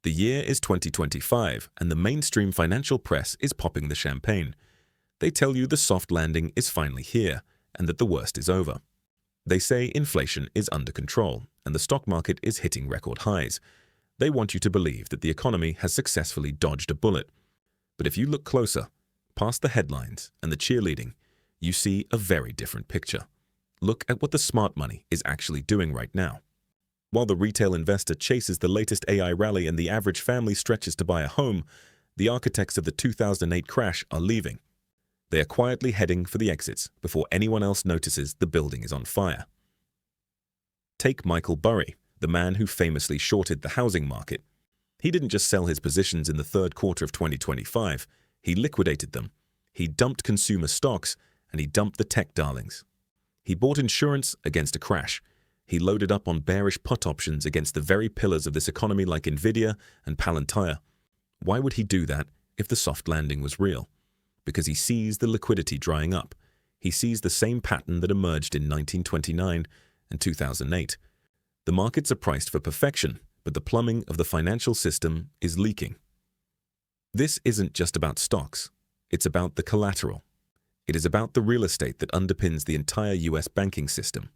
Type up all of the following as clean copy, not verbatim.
The year is 2025, and the mainstream financial press is popping the champagne. They tell you the soft landing is finally here, and that the worst is over. They say inflation is under control, and the stock market is hitting record highs. They want you to believe that the economy has successfully dodged a bullet. But if you look closer, past the headlines and the cheerleading, you see a very different picture. Look at what the smart money is actually doing right now. While the retail investor chases the latest AI rally and the average family stretches to buy a home, the architects of the 2008 crash are leaving. They are quietly heading for the exits before anyone else notices the building is on fire. Take Michael Burry, the man who famously shorted the housing market. He didn't just sell his positions in the third quarter of 2025, he liquidated them. He dumped consumer stocks, and he dumped the tech darlings. He bought insurance against a crash. He loaded up on bearish put options against the very pillars of this economy like Nvidia and Palantir. Why would he do that if the soft landing was real? Because he sees the liquidity drying up. He sees the same pattern that emerged in 1929 and 2008. The markets are priced for perfection, but the plumbing of the financial system is leaking. This isn't just about stocks. It's about the collateral. It is about the real estate that underpins the entire US banking system.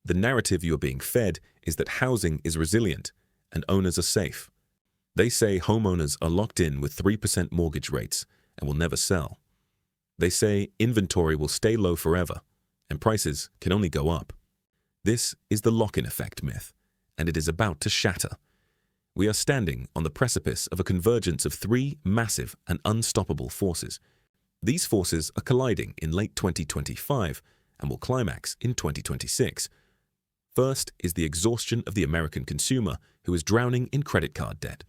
The narrative you are being fed is that housing is resilient and owners are safe. They say homeowners are locked in with 3% mortgage rates and will never sell. They say inventory will stay low forever and prices can only go up. This is the lock-in effect myth, and it is about to shatter. We are standing on the precipice of a convergence of three massive and unstoppable forces. These forces are colliding in late 2025 and will climax in 2026. First is the exhaustion of the American consumer who is drowning in credit card debt.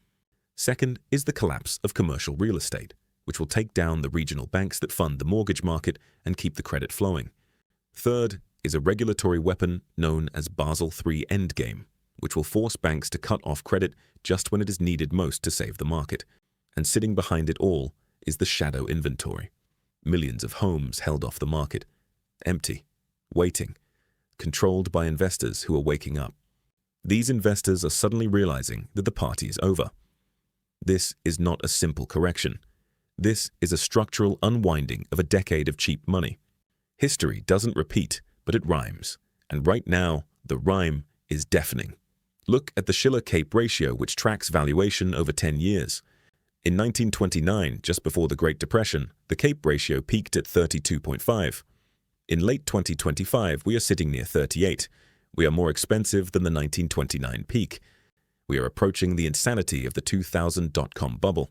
Second is the collapse of commercial real estate, which will take down the regional banks that fund the mortgage market and keep the credit flowing. Third is a regulatory weapon known as Basel III Endgame, which will force banks to cut off credit just when it is needed most to save the market. And sitting behind it all is the shadow inventory. Millions of homes held off the market, empty, waiting, controlled by investors who are waking up. These investors are suddenly realizing that the party is over. This is not a simple correction. This is a structural unwinding of a decade of cheap money. History doesn't repeat, but it rhymes. And right now, the rhyme is deafening. Look at the Shiller-Cape ratio, which tracks valuation over 10 years. In 1929, just before the Great Depression, the Cape ratio peaked at 32.5. In late 2025, we are sitting near 38. We are more expensive than the 1929 peak. We are approaching the insanity of the 2000 dot-com bubble.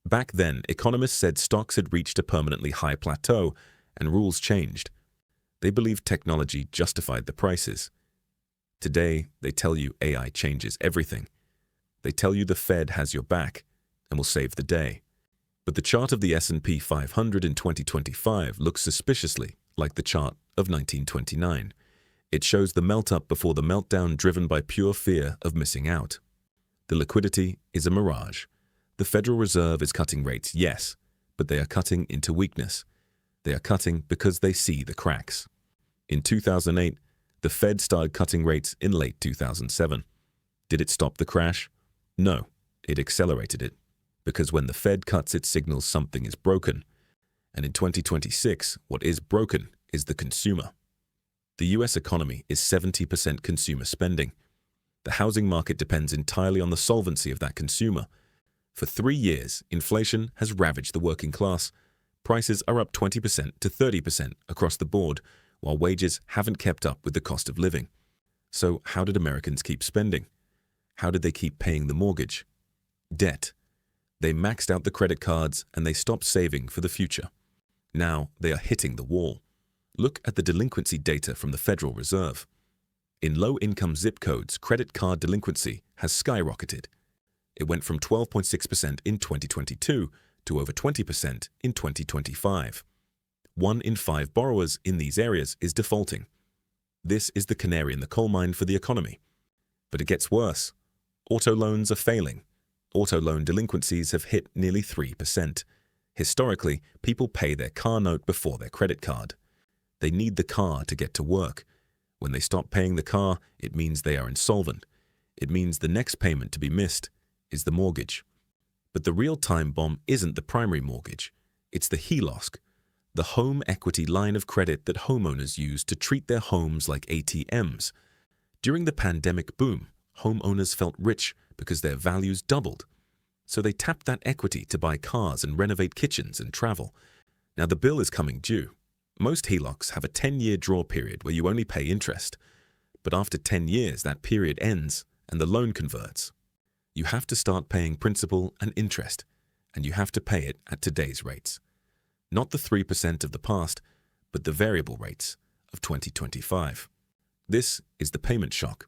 Back then, economists said stocks had reached a permanently high plateau, and rules changed. They believed technology justified the prices. Today, they tell you AI changes everything. They tell you the Fed has your back and will save the day. But the chart of the S&P 500 in 2025 looks suspiciously like the chart of 1929. It shows the melt-up before the meltdown driven by pure fear of missing out. The liquidity is a mirage. The Federal Reserve is cutting rates, yes, but they are cutting into weakness. They are cutting because they see the cracks. In 2008, the Fed started cutting rates in late 2007. Did it stop the crash? No, it accelerated it. Because when the Fed cuts, it signals something is broken. And in 2026, what is broken is the consumer. The US economy is 70% consumer spending. The housing market depends entirely on the solvency of that consumer. For 3 years, inflation has ravaged the working class. Prices are up 20% to 30% across the board, while wages haven't kept up with the cost of living. So how did Americans keep spending? How did they keep paying the mortgage? Debt. They maxed out the credit cards and they stopped saving for the future. Now they are hitting the wall. Look at the delinquency data from the Federal Reserve. In low-income zip codes, credit card delinquency has skyrocketed. It went from 12.6% in 2022 to over 20% in 2025. 1 in 5 borrowers in these areas is defaulting. This is the canary in the coal mine for the economy. But it gets worse. Auto loans are failing. Auto loan delinquencies have hit nearly 3%. Historically, people pay their car note before their credit card. They need the car to get to work. When they stop paying the car, it means they are insolvent. It means the next payment to be missed. is the mortgage. But the real time bomb isn't the primary mortgage. It's the HELOC, the home equity line of credit that homeowners use to treat their homes like ATMs. During the pandemic boom, homeowners felt rich because their values doubled. So they tapped that equity to buy cars and renovate kitchens and travel. Now the bill is coming due. Most HELOCs have a 10-year draw period where you only pay interest. But after 10 years, that period ends and the loan converts. You have to start paying principal and interest, and you have to pay it at today's rates. Not the 3% of the past, but the variable rates of 2025. This is the payment shock.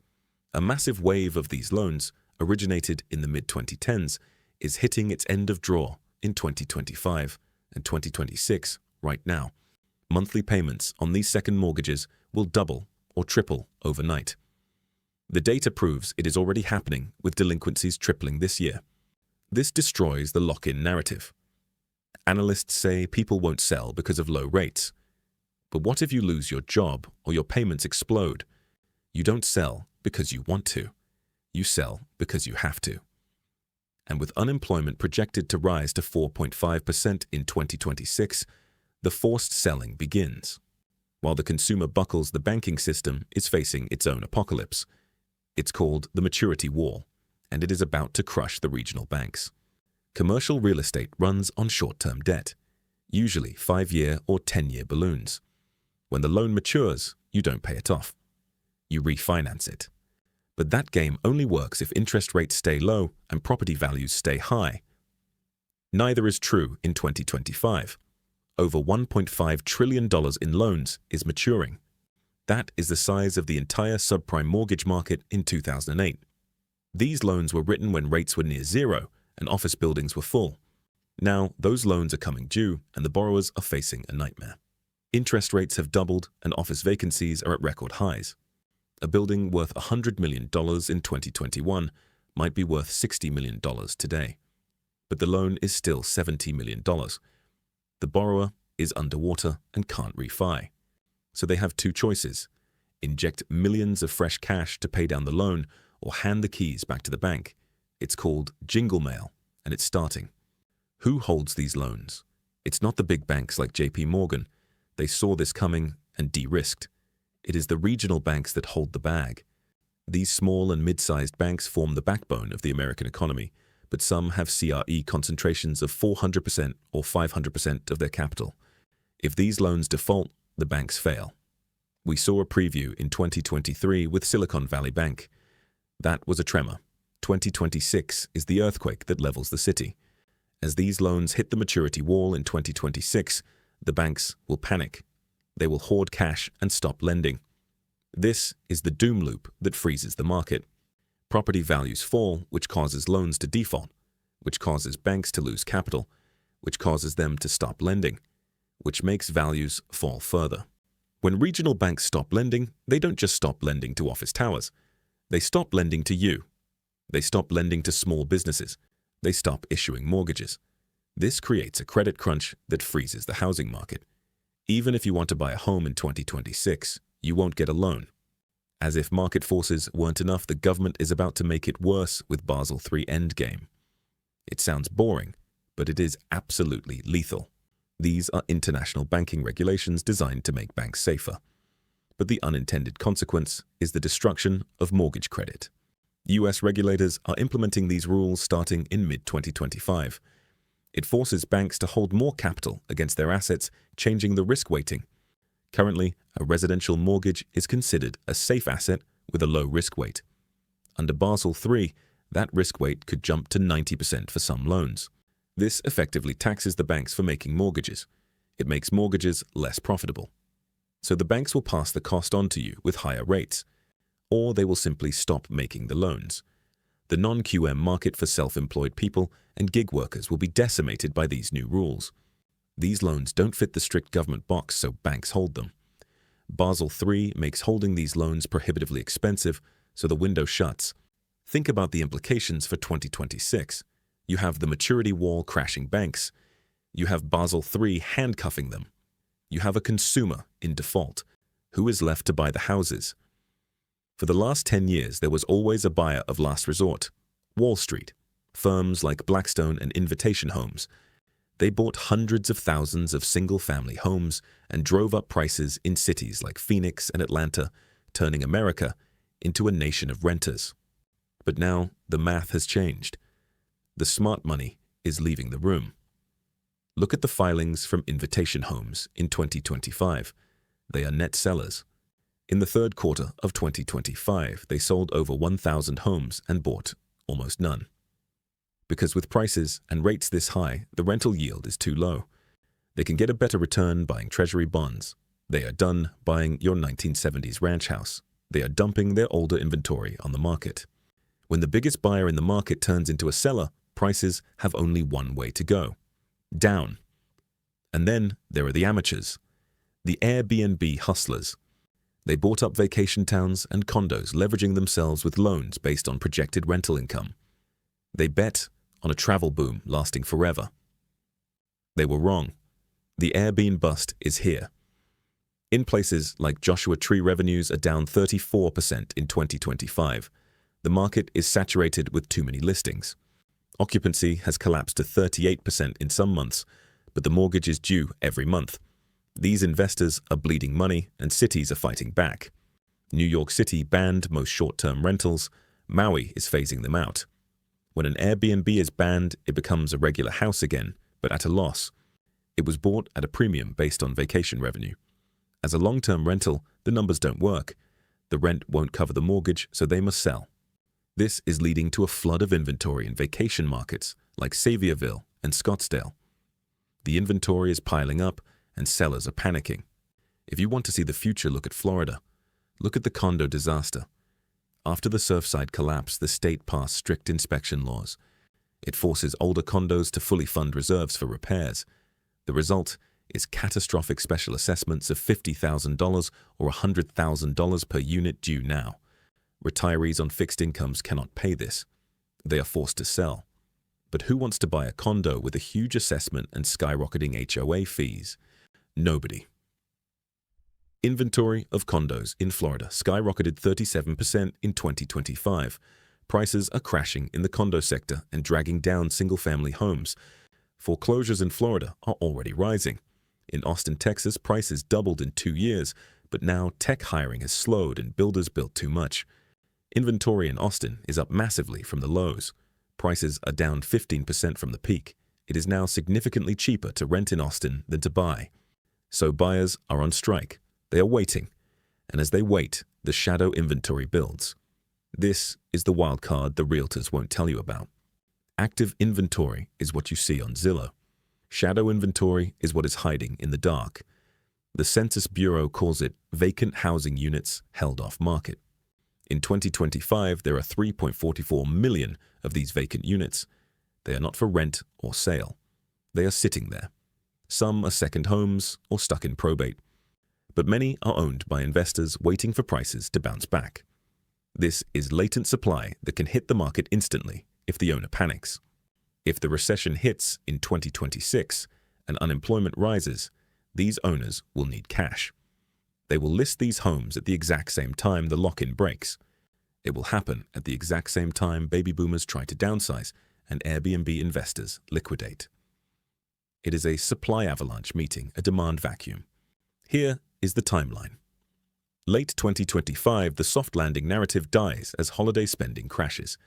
A massive wave of these loans, originated in the mid-2010s, is hitting its end of draw in 2025 and 2026 right now. Monthly payments on these second mortgages will double or triple overnight. The data proves it is already happening, with delinquencies tripling this year. This destroys the lock-in narrative. Analysts say people won't sell because of low rates. But what if you lose your job or your payments explode? You don't sell because you want to. You sell because you have to. And with unemployment projected to rise to 4.5% in 2026, the forced selling begins. While the consumer buckles, the banking system is facing its own apocalypse. It's called the maturity wall, and it is about to crush the regional banks. Commercial real estate runs on short-term debt, usually 5-year or 10-year balloons. When the loan matures, you don't pay it off. You refinance it. But that game only works if interest rates stay low and property values stay high. Neither is true in 2025. Over $1.5 trillion in loans is maturing. That is the size of the entire subprime mortgage market in 2008. These loans were written when rates were near zero and office buildings were full. Now, those loans are coming due and the borrowers are facing a nightmare. Interest rates have doubled and office vacancies are at record highs. A building worth $100 million in 2021 might be worth $60 million today. But the loan is still $70 million. The borrower is underwater and can't refi. So they have two choices: inject millions of fresh cash to pay down the loan or hand the keys back to the bank. It's called jingle mail, and it's starting. Who holds these loans? It's not the big banks like JP Morgan. They saw this coming and de-risked. It is the regional banks that hold the bag. These small and mid-sized banks form the backbone of the American economy, but some have CRE concentrations of 400% or 500% of their capital. If these loans default, the banks fail. We saw a preview in 2023 with Silicon Valley Bank. That was a tremor. 2026 is the earthquake that levels the city. As these loans hit the maturity wall in 2026, the banks will panic. They will hoard cash and stop lending. This is the doom loop that freezes the market. Property values fall, which causes loans to default, which causes banks to lose capital, which causes them to stop lending, which makes values fall further. When regional banks stop lending, they don't just stop lending to office towers. They stop lending to you. They stop lending to small businesses. They stop issuing mortgages. This creates a credit crunch that freezes the housing market. Even if you want to buy a home in 2026, you won't get a loan. As if market forces weren't enough, the government is about to make it worse with Basel III Endgame. It sounds boring, but it is absolutely lethal. These are international banking regulations designed to make banks safer. But the unintended consequence is the destruction of mortgage credit. US regulators are implementing these rules starting in mid-2025. It forces banks to hold more capital against their assets, changing the risk weighting. Currently, a residential mortgage is considered a safe asset with a low risk weight. Under Basel III, that risk weight could jump to 90% for some loans. This effectively taxes the banks for making mortgages. It makes mortgages less profitable. So the banks will pass the cost on to you with higher rates, or they will simply stop making the loans. The non-QM market for self-employed people and gig workers will be decimated by these new rules. These loans don't fit the strict government box, so banks hold them. Basel III makes holding these loans prohibitively expensive, so the window shuts. Think about the implications for 2026. You have the maturity wall crashing banks. You have Basel III handcuffing them. You have a consumer in default. Who is left to buy the houses? For the last 10 years, there was always a buyer of last resort: Wall Street. Firms like Blackstone and Invitation Homes, they bought hundreds of thousands of single-family homes and drove up prices in cities like Phoenix and Atlanta, turning America into a nation of renters. But now the math has changed. The smart money is leaving the room. Look at the filings from Invitation Homes in 2025. They are net sellers. In the third quarter of 2025, they sold over 1,000 homes and bought almost none. Because with prices and rates this high, the rental yield is too low. They can get a better return buying treasury bonds. They are done buying your 1970s ranch house. They are dumping their older inventory on the market. When the biggest buyer in the market turns into a seller, prices have only one way to go: down. And then there are the amateurs, the Airbnb hustlers. They bought up vacation towns and condos, leveraging themselves with loans based on projected rental income. They bet on a travel boom lasting forever. They were wrong. The Airbnb bust is here. In places like Joshua Tree, revenues are down 34% in 2025. The market is saturated with too many listings. Occupancy has collapsed to 38% in some months, but the mortgage is due every month. These investors are bleeding money and cities are fighting back. New York City banned most short-term rentals. Maui is phasing them out. When an Airbnb is banned, it becomes a regular house again, but at a loss. It was bought at a premium based on vacation revenue. As a long-term rental, the numbers don't work. The rent won't cover the mortgage, so they must sell. This is leading to a flood of inventory in vacation markets like Sevierville and Scottsdale. The inventory is piling up and sellers are panicking. If you want to see the future, look at Florida. Look at the condo disaster. After the Surfside collapse, the state passed strict inspection laws. It forces older condos to fully fund reserves for repairs. The result is catastrophic special assessments of $50,000 or $100,000 per unit due now. Retirees on fixed incomes cannot pay this. They are forced to sell. But who wants to buy a condo with a huge assessment and skyrocketing HOA fees? Nobody. Inventory of condos in Florida skyrocketed 37% in 2025. Prices are crashing in the condo sector and dragging down single-family homes. Foreclosures in Florida are already rising. In Austin, Texas, prices doubled in 2 years, but now tech hiring has slowed and builders built too much. Inventory in Austin is up massively from the lows. Prices are down 15% from the peak. It is now significantly cheaper to rent in Austin than to buy. So buyers are on strike. They are waiting. And as they wait, the shadow inventory builds. This is the wild card the realtors won't tell you about. Active inventory is what you see on Zillow. Shadow inventory is what is hiding in the dark. The Census Bureau calls it vacant housing units held off market. In 2025, there are 3.44 million of these vacant units. They are not for rent or sale. They are sitting there. Some are second homes or stuck in probate. But many are owned by investors waiting for prices to bounce back. This is latent supply that can hit the market instantly if the owner panics. If the recession hits in 2026 and unemployment rises, these owners will need cash. They will list these homes at the exact same time the lock-in breaks. It will happen at the exact same time baby boomers try to downsize and Airbnb investors liquidate. It is a supply avalanche meeting a demand vacuum. Here is the timeline. Late 2025, the soft landing narrative dies as holiday spending crashes.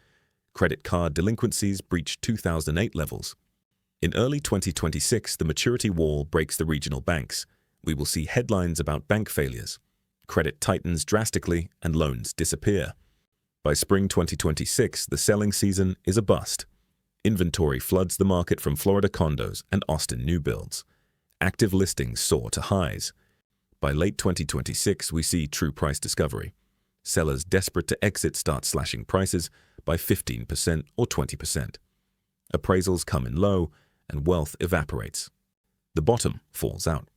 Credit card delinquencies breach 2008 levels. In early 2026, the maturity wall breaks the regional banks. We will see headlines about bank failures. Credit tightens drastically and loans disappear. By spring 2026, the selling season is a bust. Inventory floods the market from Florida condos and Austin new builds. Active listings soar to highs. By late 2026, we see true price discovery. Sellers desperate to exit start slashing prices by 15% or 20%. Appraisals come in low and wealth evaporates. The bottom falls out.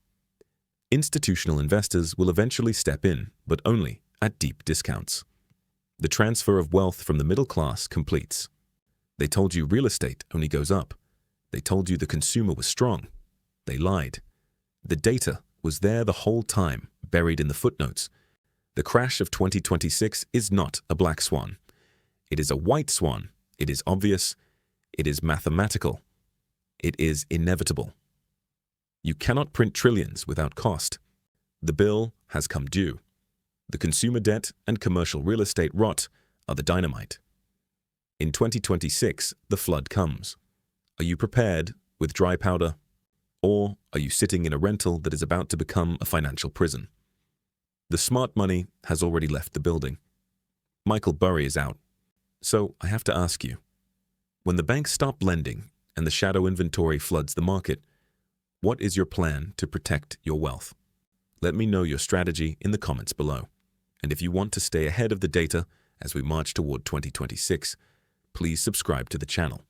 Institutional investors will eventually step in, but only at deep discounts. The transfer of wealth from the middle class completes. They told you real estate only goes up. They told you the consumer was strong. They lied. The data was there the whole time, buried in the footnotes. The crash of 2026 is not a black swan. It is a white swan. It is obvious. It is mathematical. It is inevitable. You cannot print trillions without cost. The bill has come due. The consumer debt and commercial real estate rot are the dynamite. In 2026, the flood comes. Are you prepared with dry powder? Or are you sitting in a rental that is about to become a financial prison? The smart money has already left the building. Michael Burry is out. So I have to ask you, when the banks stop lending and the shadow inventory floods the market, what is your plan to protect your wealth? Let me know your strategy in the comments below. And if you want to stay ahead of the data as we march toward 2026, please subscribe to the channel.